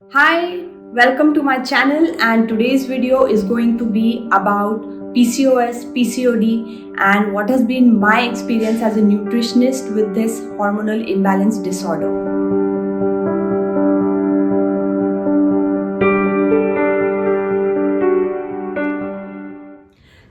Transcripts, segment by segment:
Hi, welcome to my channel, and today's video is going to be about PCOS, PCOD, and what has been my experience as a nutritionist with this hormonal imbalance disorder.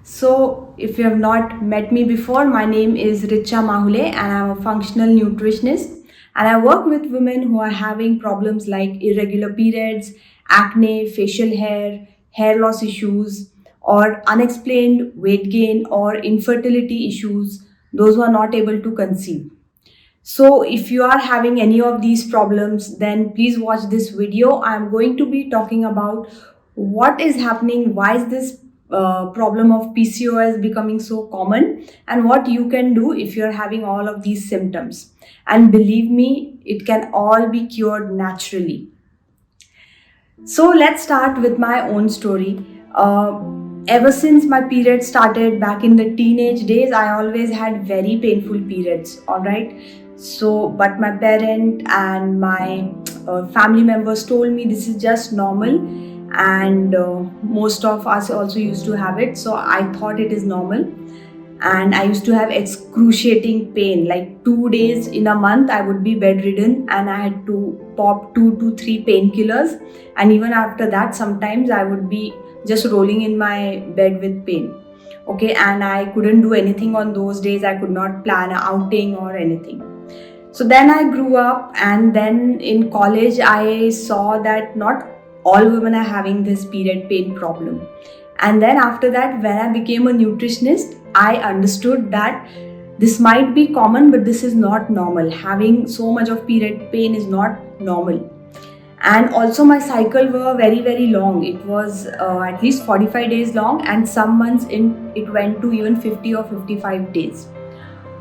So, if you have not met me before, my name is Richa Mahule and I'm a functional nutritionist. And I work with women who are having problems like irregular periods, acne, facial hair loss issues, or unexplained weight gain or infertility issues, those who are not able to conceive. So, if you are having any of these problems, then please watch this video. I'm going to be talking about what is happening, why is this problem of PCOS becoming so common, and what you can do if you're having all of these symptoms. And believe me, it can all be cured naturally. So let's start with my own story. Ever since my period started back in the teenage days, I always had very painful periods. All right. So, but my parent and my family members told me this is just normal, and most of us also used to have it. So I thought it is normal, and I used to have excruciating pain. Like 2 days in a month, I would be bedridden and I had to pop 2 to 3 painkillers. And even after that, sometimes I would be just rolling in my bed with pain. Okay, and I couldn't do anything on those days. I could not plan an outing or anything. So then I grew up, and then in college, I saw that not all women are having this period pain problem. And then after that, when I became a nutritionist, I understood that this might be common, but this is not normal. Having so much of period pain is not normal. And also, my cycle were very long. It was at least 45 days long, and some months in it went to even 50 or 55 days.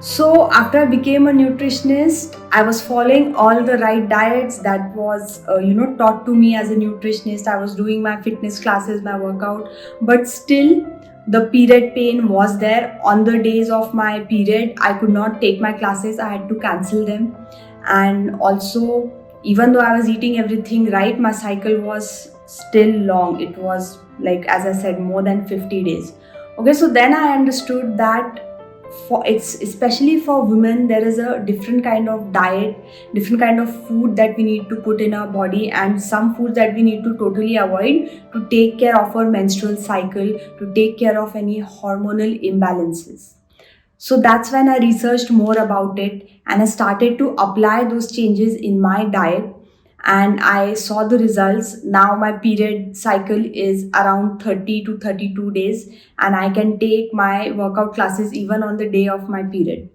So after I became a nutritionist, I was following all the right diets that was taught to me as a nutritionist. I was doing my fitness classes, my workout, but still the period pain was there. On the days of my period, I could not take my classes. I had to cancel them. And also, even though I was eating everything right, my cycle was still long. It was, like as I said, more than 50 days. Okay, so then I understood that for it's especially for women, there is a different kind of diet, different kind of food that we need to put in our body, and some foods that we need to totally avoid to take care of our menstrual cycle, to take care of any hormonal imbalances. So that's when I researched more about it and I started to apply those changes in my diet, and I saw the results. Now my period cycle is around 30 to 32 days, and I can take my workout classes even on the day of my period.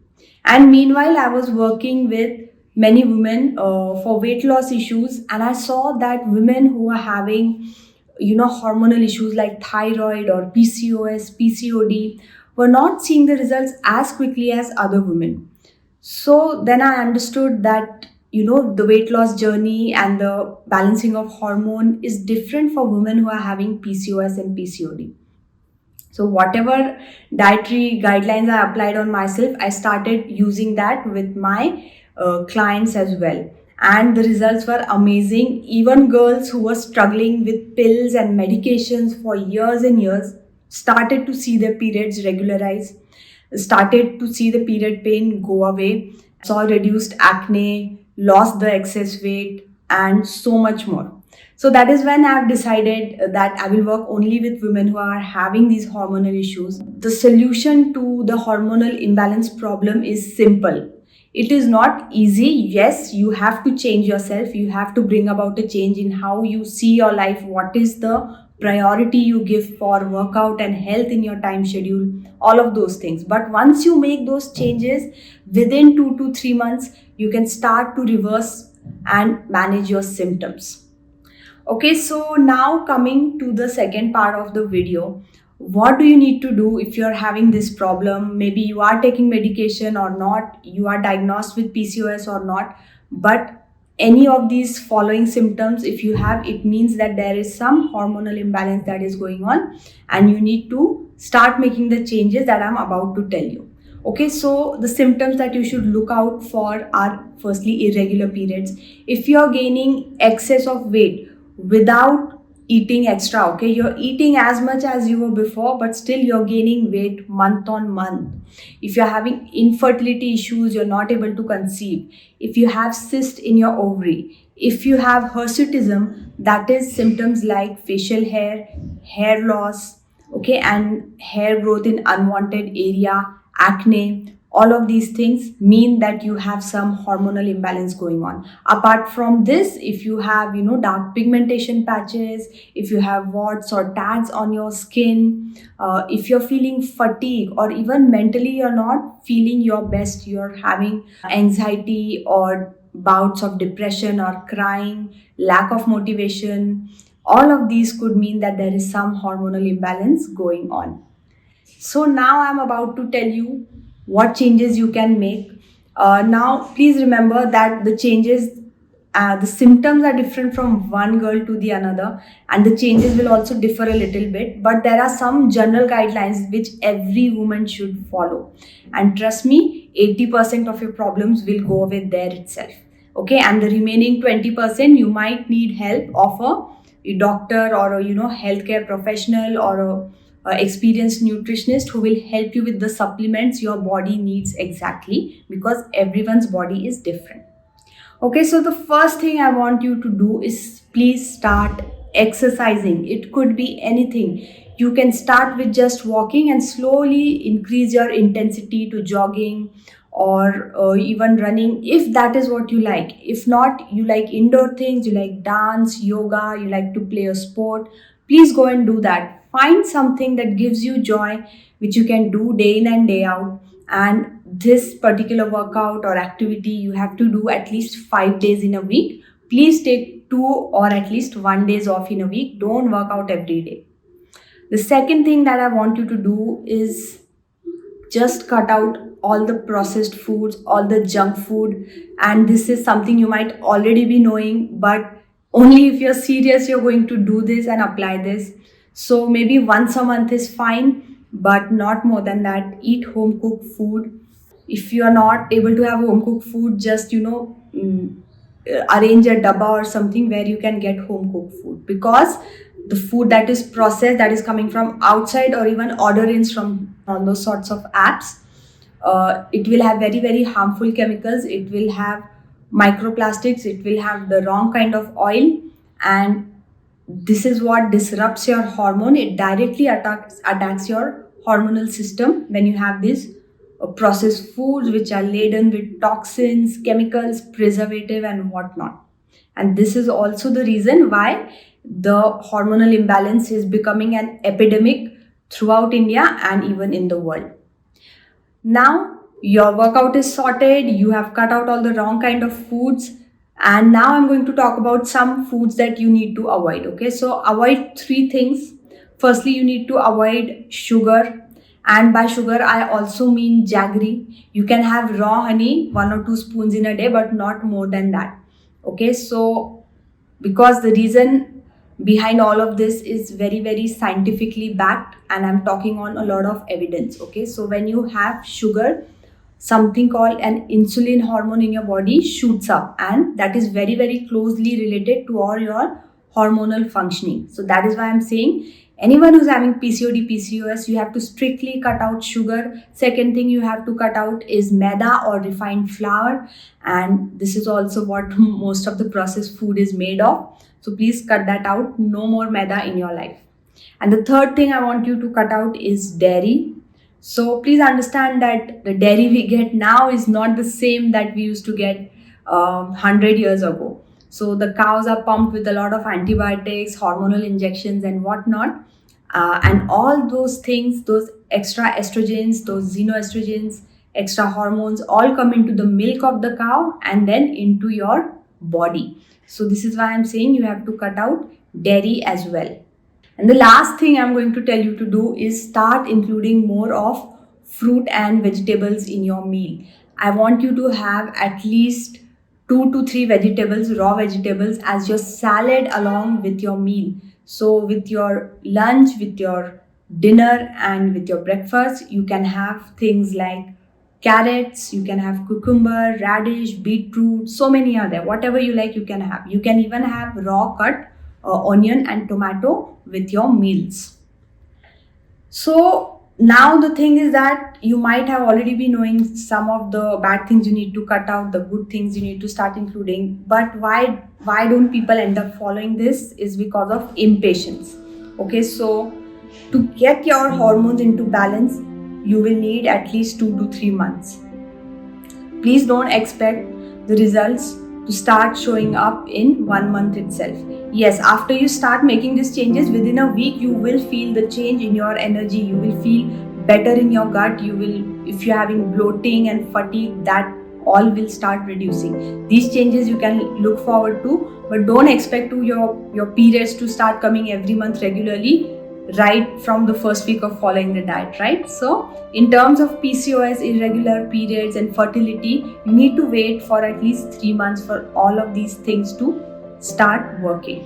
And meanwhile, I was working with many women for weight loss issues, and I saw that women who are having hormonal issues like thyroid or PCOS, PCOD were not seeing the results as quickly as other women. So then I understood that the weight loss journey and the balancing of hormone is different for women who are having PCOS and PCOD. So whatever dietary guidelines I applied on myself, I started using that with my clients as well. And the results were amazing. Even girls who were struggling with pills and medications for years and years started to see their periods regularize, started to see the period pain go away, saw reduced acne, lost the excess weight, and so much more. So that is when I've decided that I will work only with women who are having these hormonal issues. The solution to the hormonal imbalance problem is simple. It is not easy. Yes, you have to change yourself. You have to bring about a change in how you see your life. What is the priority you give for workout and health in your time schedule? All of those things. But once you make those changes, within 2 to 3 months, you can start to reverse and manage your symptoms. Okay, so now coming to the second part of the video, what do you need to do if you're having this problem? Maybe you are taking medication or not, you are diagnosed with PCOS or not, but any of these following symptoms, if you have, it means that there is some hormonal imbalance that is going on, and you need to start making the changes that I'm about to tell you. Okay, so the symptoms that you should look out for are firstly irregular periods. If you're gaining excess of weight without eating extra. Okay, you're eating as much as you were before, but still you're gaining weight month on month. If you're having infertility issues, you're not able to conceive, if you have cyst in your ovary, if you have hirsutism, that is symptoms like facial hair loss, okay, and hair growth in unwanted area, acne, all of these things mean that you have some hormonal imbalance going on. Apart from this, if you have, dark pigmentation patches, if you have warts or tags on your skin, if you're feeling fatigue, or even mentally you're not feeling your best, you're having anxiety or bouts of depression or crying, lack of motivation, all of these could mean that there is some hormonal imbalance going on. So now I'm about to tell you what changes you can make. Now, please remember that the symptoms are different from one girl to the another, and the changes will also differ a little bit. But there are some general guidelines which every woman should follow. And trust me, 80% of your problems will go away there itself. Okay, and the remaining 20%, you might need help of a doctor or a healthcare professional or a experienced nutritionist who will help you with the supplements your body needs exactly, because everyone's body is different. Okay, so the first thing I want you to do is please start exercising. It could be anything. You can start with just walking and slowly increase your intensity to jogging or even running, if that is what you like. If not, you like indoor things, you like dance, yoga, you like to play a sport, please go and do that. Find something that gives you joy, which you can do day in and day out. And this particular workout or activity you have to do at least 5 days in a week. Please take 2 or at least 1 days off in a week. Don't work out every day. The second thing that I want you to do is just cut out all the processed foods, all the junk food. And this is something you might already be knowing, but only if you're serious, you're going to do this and apply this. So maybe once a month is fine, but not more than that. Eat home cooked food. If you are not able to have home cooked food, just arrange a dabba or something where you can get home cooked food, because the food that is processed, that is coming from outside, or even order ins from all those sorts of apps, it will have very very harmful chemicals, it will have microplastics, it will have the wrong kind of oil, and this is what disrupts your hormone. It directly attacks your hormonal system when you have these processed foods which are laden with toxins, chemicals, preservative, and whatnot. And this is also the reason why the hormonal imbalance is becoming an epidemic throughout India and even in the world. Now your workout is sorted, you have cut out all the wrong kind of foods, and now I'm going to talk about some foods that you need to avoid. Okay, so avoid three things. Firstly, you need to avoid sugar, and by sugar I also mean jaggery. You can have raw honey, 1 or 2 spoons in a day, but not more than that. Okay, so because the reason behind all of this is very very scientifically backed, and I'm talking on a lot of evidence. Okay, so when you have sugar, something called an insulin hormone in your body shoots up, and that is very very closely related to all your hormonal functioning. So that is why I'm saying anyone who's having PCOD, PCOS, you have to strictly cut out sugar. Second thing you have to cut out is maida or refined flour, and this is also what most of the processed food is made of. So please cut that out. No more maida in your life. And the third thing I want you to cut out is dairy. So please understand that the dairy we get now is not the same that we used to get 100 years ago. So the cows are pumped with a lot of antibiotics, hormonal injections, and whatnot. And all those things, those extra estrogens, those xenoestrogens, extra hormones, all come into the milk of the cow and then into your body. So this is why I'm saying you have to cut out dairy as well. And the last thing I'm going to tell you to do is start including more of fruit and vegetables in your meal. I want you to have at least 2 to 3 vegetables, raw vegetables, as your salad along with your meal. So with your lunch, with your dinner, and with your breakfast, you can have things like carrots, you can have cucumber, radish, beetroot, so many are there. Whatever you like, you can have. You can even have raw cut onion and tomato with your meals. So now the thing is that you might have already been knowing some of the bad things you need to cut out, the good things you need to start including. But why don't people end up following this is because of impatience. Okay, so to get your hormones into balance, you will need at least 2 to 3 months. Please don't expect the results to start showing up in 1 month itself. Yes, after you start making these changes, within a week you will feel the change in your energy. You will feel better in your gut. You will, if you're having bloating and fatigue, that all will start reducing. These changes you can look forward to, but don't expect to your periods to start coming every month regularly right from the first week of following the diet, right? So in terms of PCOS, irregular periods and fertility, you need to wait for at least 3 months for all of these things to start working.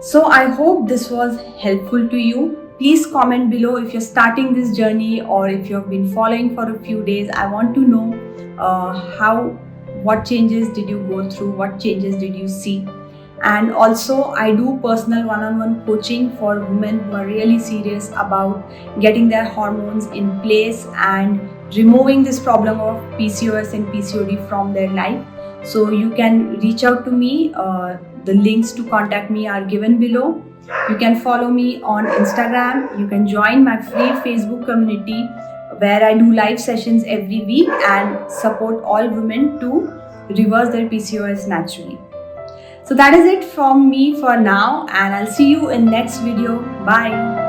So I hope this was helpful to you. Please comment below if you're starting this journey or if you have been following for a few days. I want to know what changes did you go through, what changes did you see. And also I do personal one-on-one coaching for women who are really serious about getting their hormones in place and removing this problem of PCOS and PCOD from their life. So you can reach out to me. The links to contact me are given below. You can follow me on Instagram. You can join my free Facebook community where I do live sessions every week and support all women to reverse their PCOS naturally. So that is it from me for now, and I'll see you in next video. Bye.